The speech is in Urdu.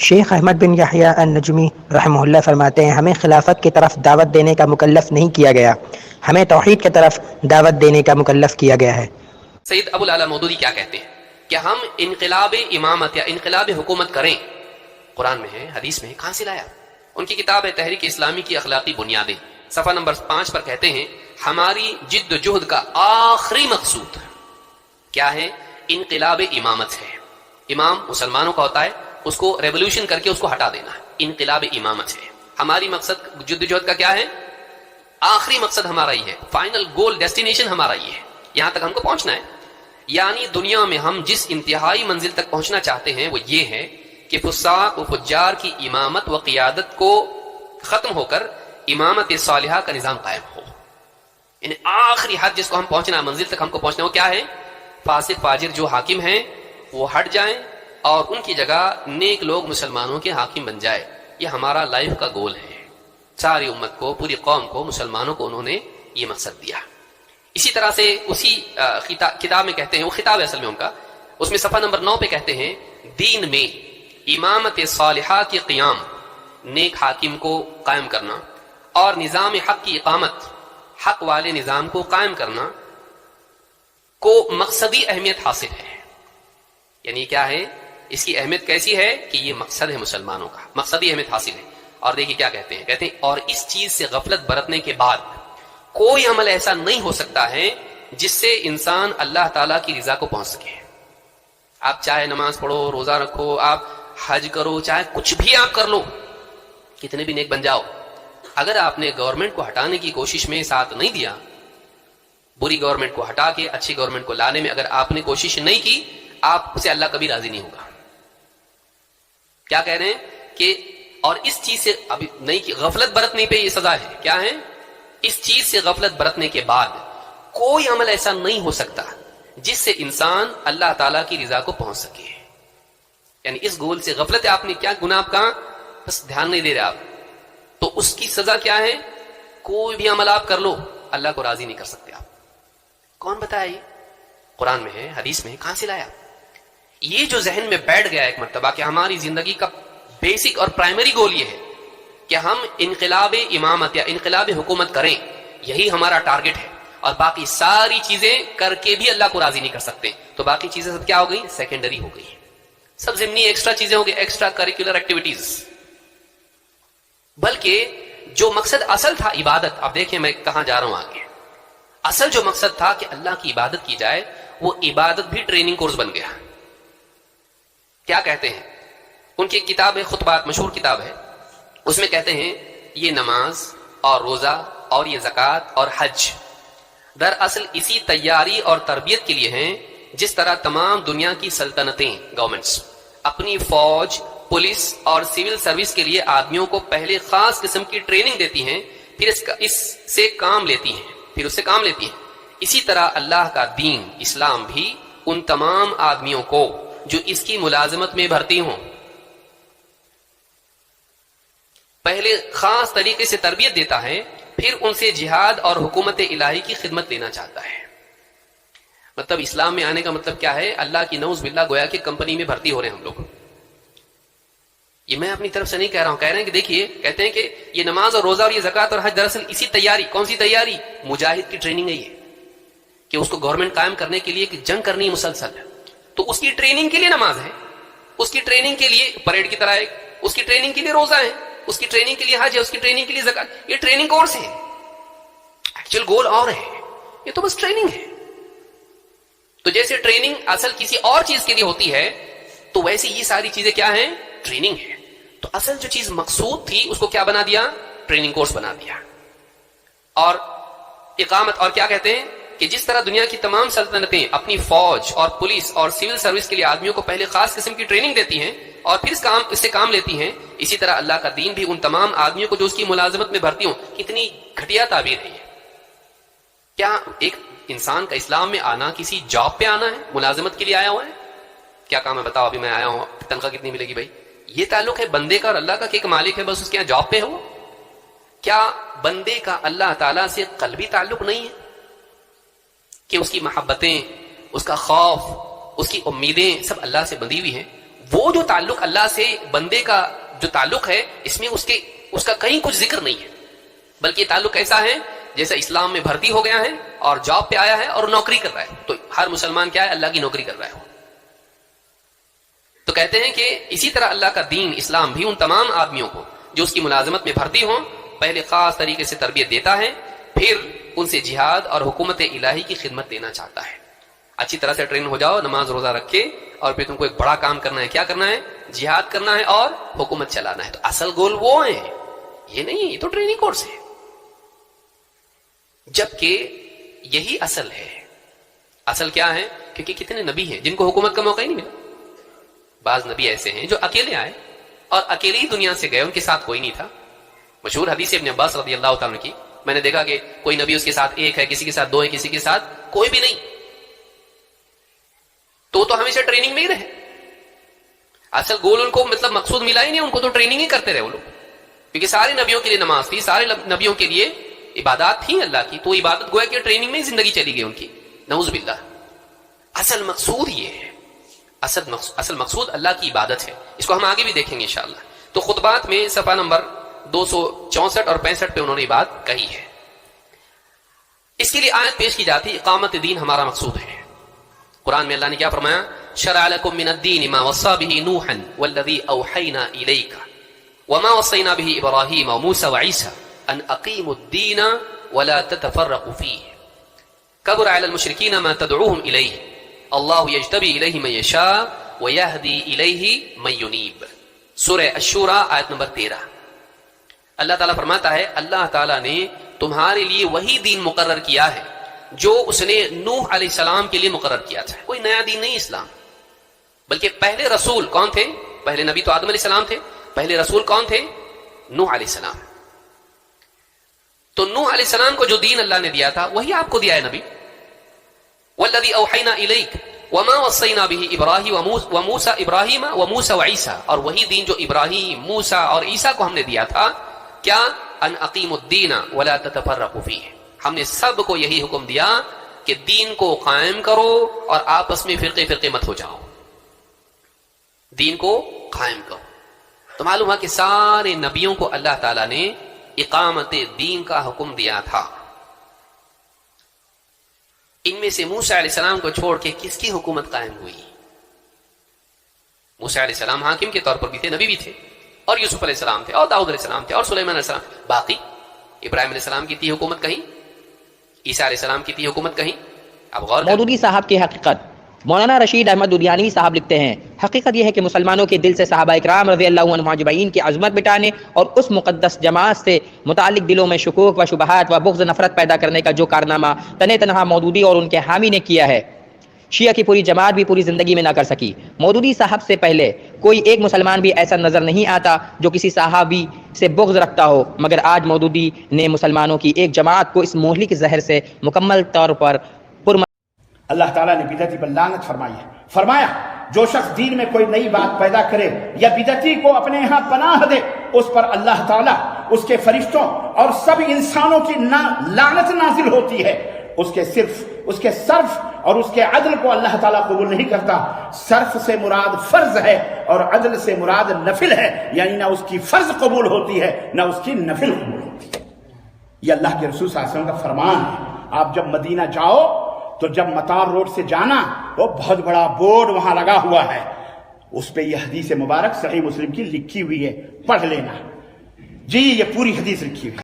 شیخ احمد بن یحییٰ النجمی رحمہ اللہ فرماتے ہیں ہمیں خلافت کی طرف دعوت دینے کا مکلف نہیں کیا گیا، ہمیں توحید کی طرف دعوت دینے کا مکلف کیا گیا ہے۔ سید ابو العلا مودودی کیا کہتے ہیں کہ ہم انقلاب امامت یا انقلاب حکومت کریں، قرآن میں ہے، حدیث میں ہے، کہاں سے لایا؟ ان کی کتاب ہے تحریک اسلامی کی اخلاقی بنیادیں، صفحہ نمبر 5 پر کہتے ہیں ہماری جد و جہد کا آخری مقصود کیا ہے؟ انقلاب امامت ہے۔ امام مسلمانوں کا ہوتا ہے، اس کو ریولوشن کر کے اس کو ہٹا دینا ہے، انقلاب امامت ہے۔ ہماری مقصد جد و جہد کا کیا ہے؟ آخری مقصد ہمارا یہ ہے، فائنل گول ڈیسٹینیشن ہمارا یہ ہے، یہاں تک ہم کو پہنچنا ہے۔ یعنی دنیا میں ہم جس انتہائی منزل تک پہنچنا چاہتے ہیں وہ یہ ہے کہ فساق و فجار کی امامت و قیادت کو ختم ہو کر امامت صالحہ کا نظام قائم ہو۔ یعنی آخری حد جس کو ہم پہنچنا ہے، منزل تک ہم کو پہنچنا ہے، وہ کیا ہے؟ فاسق فاجر جو حاکم ہیں وہ ہٹ جائیں اور ان کی جگہ نیک لوگ مسلمانوں کے حاکم بن جائے۔ یہ ہمارا لائف کا گول ہے۔ ساری امت کو، پوری قوم کو، مسلمانوں کو انہوں نے یہ مقصد دیا۔ اسی طرح سے اسی کتاب میں کہتے ہیں، وہ خطاب ہے اصل میں ان کا، اس میں صفحہ نمبر 9 پہ کہتے ہیں دین میں امامت صالحہ کے قیام، نیک حاکم کو قائم کرنا اور نظام حق کی اقامت، حق والے نظام کو قائم کرنا کو مقصدی اہمیت حاصل ہے۔ یعنی کیا ہے؟ اس کی اہمیت کیسی ہے کہ یہ مقصد ہے مسلمانوں کا، مقصدی اہمیت حاصل ہے۔ اور دیکھیے کیا کہتے ہیں، کہتے ہیں اور اس چیز سے غفلت برتنے کے بعد کوئی عمل ایسا نہیں ہو سکتا ہے جس سے انسان اللہ تعالیٰ کی رضا کو پہنچ سکے۔ آپ چاہے نماز پڑھو، روزہ رکھو، آپ حج کرو، چاہے کچھ بھی آپ کر لو، کتنے بھی نیک بن جاؤ، اگر آپ نے گورنمنٹ کو ہٹانے کی کوشش میں ساتھ نہیں دیا، بری گورنمنٹ کو ہٹا کے اچھی گورنمنٹ کو لانے میں اگر آپ نے کوشش نہیں کی، آپ سے اللہ کبھی راضی نہیں ہوگا۔ کیا کہہ رہے ہیں کہ اور اس چیز سے ابھی نہیں کی، غفلت برتنے پہ یہ سزا ہے۔ کیا ہے؟ اس چیز سے غفلت برتنے کے بعد کوئی عمل ایسا نہیں ہو سکتا جس سے انسان اللہ تعالیٰ کی رضا کو پہنچ سکے۔ یعنی اس گول سے غفلت ہے، آپ نے کیا گناہ آپ کا بس دھیان نہیں دے رہے آپ، تو اس کی سزا کیا ہے؟ کوئی بھی عمل آپ کر لو، اللہ کو راضی نہیں کر سکتے آپ۔ کون بتایا؟ یہ قرآن میں ہے، حدیث میں ہے، کہاں سے لایا؟ یہ جو ذہن میں بیٹھ گیا ایک مرتبہ کہ ہماری زندگی کا بیسک اور پرائمری گول یہ ہے کہ ہم انقلاب امامت یا انقلاب حکومت کریں، یہی ہمارا ٹارگٹ ہے، اور باقی ساری چیزیں کر کے بھی اللہ کو راضی نہیں کر سکتے، تو باقی چیزیں سب کیا ہو گئی؟ سیکنڈری ہو گئی، سب ضمنی ایکسٹرا چیزیں ہو گئی، ایکسٹرا کریکولر ایکٹیویٹیز۔ بلکہ جو مقصد اصل تھا عبادت، اب دیکھیں میں کہاں جا رہا ہوں آگے، اصل جو مقصد تھا کہ اللہ کی عبادت کی جائے، وہ عبادت بھی ٹریننگ کورس بن گیا۔ کیا کہتے ہیں؟ ان کی کتاب ہے خطبات، مشہور کتاب ہے، اس میں کہتے ہیں یہ نماز اور روزہ اور یہ زکوٰۃ اور حج دراصل اسی تیاری اور تربیت کے لیے ہیں جس طرح تمام دنیا کی سلطنتیں، گورنمنٹس اپنی فوج، پولیس اور سول سروس کے لیے آدمیوں کو پہلے خاص قسم کی ٹریننگ دیتی ہیں، پھر اس سے کام لیتی ہیں، اسی طرح اللہ کا دین اسلام بھی ان تمام آدمیوں کو جو اس کی ملازمت میں بھرتی ہوں پہلے خاص طریقے سے تربیت دیتا ہے، پھر ان سے جہاد اور حکومت الہی کی خدمت لینا چاہتا ہے۔ مطلب اسلام میں آنے کا مطلب کیا ہے؟ اللہ کی نعوذ باللہ گویا کہ کمپنی میں بھرتی ہو رہے ہیں ہم لوگ۔ یہ میں اپنی طرف سے نہیں کہہ رہا ہوں، کہہ رہے ہیں کہ دیکھیے، کہتے ہیں کہ یہ نماز اور روزہ اور یہ زکوٰۃ اور حج دراصل اسی تیاری، کون سی تیاری؟ مجاہد کی ٹریننگ ہے یہ، کہ اس کو گورنمنٹ قائم کرنے کے لیے کہ جنگ کرنی ہے مسلسل، تو اس کی ٹریننگ کے لیے نماز ہے، اس کی ٹریننگ کے لیے پریڈ کی طرح ہے، اس کی ٹریننگ کے لیے روزہ ہے، اس کی ٹریننگ کے لیے حج ہے، اس کی ٹریننگ کے لیے زکوٰۃ۔ یہ ٹریننگ کورس ہے، ایکچوئل گول اور ہے، یہ تو بس ٹریننگ ہے۔ تو جیسے ٹریننگ اصل کسی اور چیز کے لیے ہوتی ہے، تو ویسے یہ ساری چیزیں کیا ہیں؟ ٹریننگ ہے۔ تو اصل جو چیز مقصود تھی اس کو کیا بنا دیا؟ ٹریننگ کورس بنا دیا۔ اور اقامت، اور کیا کہتے ہیں کہ جس طرح دنیا کی تمام سلطنتیں اپنی فوج اور پولیس اور سول سروس کے لیے آدمیوں کو پہلے خاص قسم کی ٹریننگ دیتی ہیں اور پھر اس سے کام لیتی ہیں، اسی طرح اللہ کا دین بھی ان تمام آدمیوں کو جو اس کی ملازمت میں بھرتی ہوں۔ کتنی گھٹیا تعبیر ہے یہ! کیا ایک انسان کا اسلام میں آنا کسی جاب پہ آنا ہے، ملازمت کے لیے آیا ہوا ہے؟ کیا کام ہے بتاؤ؟ ابھی میں آیا ہوں، تنخواہ کتنی ملے گی بھائی؟ یہ تعلق ہے بندے کا اور اللہ کا کہ ایک مالک ہے، بس اس کے یہاں جاب پہ ہو؟ کیا بندے کا اللہ تعالیٰ سے قلبی تعلق نہیں ہے کہ اس کی محبتیں، اس کا خوف، اس کی امیدیں سب اللہ سے بندھی ہوئی ہیں؟ وہ جو تعلق اللہ سے بندے کا جو تعلق ہے اس میں اس کا کہیں کچھ ذکر نہیں ہے، بلکہ یہ تعلق ایسا ہے جیسے اسلام میں بھرتی ہو گیا ہے اور جاب پہ آیا ہے اور نوکری کر رہا ہے. تو ہر مسلمان کیا ہے؟ اللہ کی نوکری کر رہا ہے. تو کہتے ہیں کہ اسی طرح اللہ کا دین اسلام بھی ان تمام آدمیوں کو جو اس کی ملازمت میں بھرتی ہوں پہلے خاص طریقے سے تربیت دیتا ہے، پھر ان سے جہاد اور حکومت الہی کی خدمت دینا چاہتا ہے. اچھی طرح سے ٹرین ہو جاؤ، نماز روزہ رکھے، اور پھر تم کو ایک بڑا کام کرنا ہے. کیا کرنا ہے؟ جہاد کرنا ہے اور حکومت چلانا ہے. تو اصل گول وہ ہے، یہ نہیں، یہ تو ٹریننگ کورس ہے. جبکہ یہی اصل ہے. اصل کیا ہے؟ کیونکہ کتنے نبی ہیں جن کو حکومت کا موقع ہی نہیں ملا. بعض نبی ایسے ہیں جو اکیلے آئے اور اکیلے ہی دنیا سے گئے، ان کے ساتھ کوئی نہیں تھا. مشہور حدیث ابن عباس رضی اللہ تعالیٰ کی، میں نے دیکھا کہ کوئی نبی اس کے ساتھ ایک ہے، کسی کے ساتھ دو ہے، کسی کے ساتھ کوئی بھی نہیں. تو ہمیشہ ٹریننگ میں ہی رہے. اصل گول ان کو مطلب مقصود ملا ہی نہیں، ان کو تو ٹریننگ ہی کرتے رہے وہ لوگ. کیونکہ سارے نبیوں کے لیے نماز تھی، سارے نبیوں کے لیے عبادات تھیں اللہ کی، تو عبادت گویا کہ ٹریننگ میں زندگی چلی گئی ان کی، نعوذ باللہ. اصل مقصود یہ ہے، اصل مقصود اللہ کی عبادت ہے. اس کو ہم آگے بھی دیکھیں گے انشاءاللہ. تو خطبات میں صفحہ نمبر 264 اور 65 پہ انہوں نے بات کہی ہے. اس کے لیے آیت پیش کی جاتی، اقامت دین ہمارا مقصود ہے. قرآن میں اللہ نے کیا فرمایا؟ شرع لکم من الدین ما وصى به نوحا والذی اوحینا الیک وما وصینا به ابراہیم وموسى وعیسى ان اقیموا الدین ولا تتفرقوا فیہ کبر علی المشرکین ما تدعوهم الیہ اللہ یجتبی الیہ من یشاء ویہدی الیہ من ینیب. سورہ الشورى آیت نمبر 13. اللہ تعالیٰ فرماتا ہے اللہ تعالیٰ نے تمہارے لیے وہی دین مقرر کیا ہے جو اس نے نوح علیہ السلام کے لیے مقرر کیا تھا. کوئی نیا دین نہیں اسلام، بلکہ پہلے رسول کون تھے؟ پہلے نبی تو آدم علیہ السلام تھے، پہلے رسول کون تھے؟ نوح علیہ السلام. تو نوح علیہ السلام کو جو دین اللہ نے دیا تھا وہی آپ کو دیا ہے نبی. والذی اوحینا الیک وما وصینا به ابراہیم وموسى وعیسى، اور وہی دین جو ابراہیم، موسیٰ اور عیسیٰ کو ہم نے دیا تھا. کیا؟ ان اقیموا الدین ولا تتفرقوا فیہ. ہم نے سب کو یہی حکم دیا کہ دین کو قائم کرو اور آپس میں فرقے مت ہو جاؤ. دین کو قائم کرو. تو معلوم ہے کہ سارے نبیوں کو اللہ تعالیٰ نے اقامت دین کا حکم دیا تھا. ان میں سے موسیٰ علیہ السلام کو چھوڑ کے کس کی حکومت قائم ہوئی؟ موسیٰ علیہ السلام حاکم کے طور پر بھی تھے، نبی بھی تھے، اور یوسف علیہ السلام تھے، اور داؤد علیہ السلام تھے، اور سلیمان علیہ السلام. باقی ابراہیم علیہ السلام کی تھی حکومت کہیں، عیسیٰ علیہ السلام کی تھی حکومت کہیں. اب غور مودودی صاحب کی حقیقت. مولانا رشید احمد دودیانوی صاحب لکھتے ہیں، حقیقت یہ ہے کہ مسلمانوں کے دل سے صحابہ اکرام رضی اللہ عنہم اجمعین کی عظمت مٹانے اور اس مقدس جماعت سے متعلق دلوں میں شکوک و شبہات و بغض نفرت پیدا کرنے کا جو کارنامہ تنہا مودودی اور ان کے حامی نے کیا ہے، شیعہ کی پوری جماعت بھی پوری زندگی میں نہ کر سکی. مودودی صاحب سے پہلے کوئی ایک مسلمان بھی ایسا نظر نہیں آتا جو کسی صحابی سے بغض رکھتا ہو، مگر آج مودودی نے مسلمانوں کی ایک جماعت کو اس مہلک زہر سے مکمل طور پر اللہ تعالیٰ نے بدعتی پر لعنت فرمائی ہے. فرمایا جو شخص دین میں کوئی نئی بات پیدا کرے یا بدعتی کو اپنے ہاں پناہ دے، اس پر اللہ تعالیٰ، اس کے فرشتوں اور سب انسانوں کی لعنت نازل ہوتی ہے. اس کے صرف اور اس کے عدل کو اللہ تعالیٰ قبول نہیں کرتا. صرف سے مراد فرض ہے اور عدل سے مراد نفل ہے، یعنی نہ اس کی فرض قبول ہوتی ہے نہ اس کی نفل قبول ہوتی ہے. یہ اللہ کے رسول صلی اللہ علیہ وسلم کا فرمان ہے. آپ جب مدینہ جاؤ تو جب مطار روڈ سے جانا تو بہت بڑا بورڈ وہاں لگا ہوا ہے، اس پہ یہ حدیث مبارک صحیح مسلم کی لکھی ہوئی ہے، پڑھ لینا. جی یہ پوری حدیث لکھی ہوئی.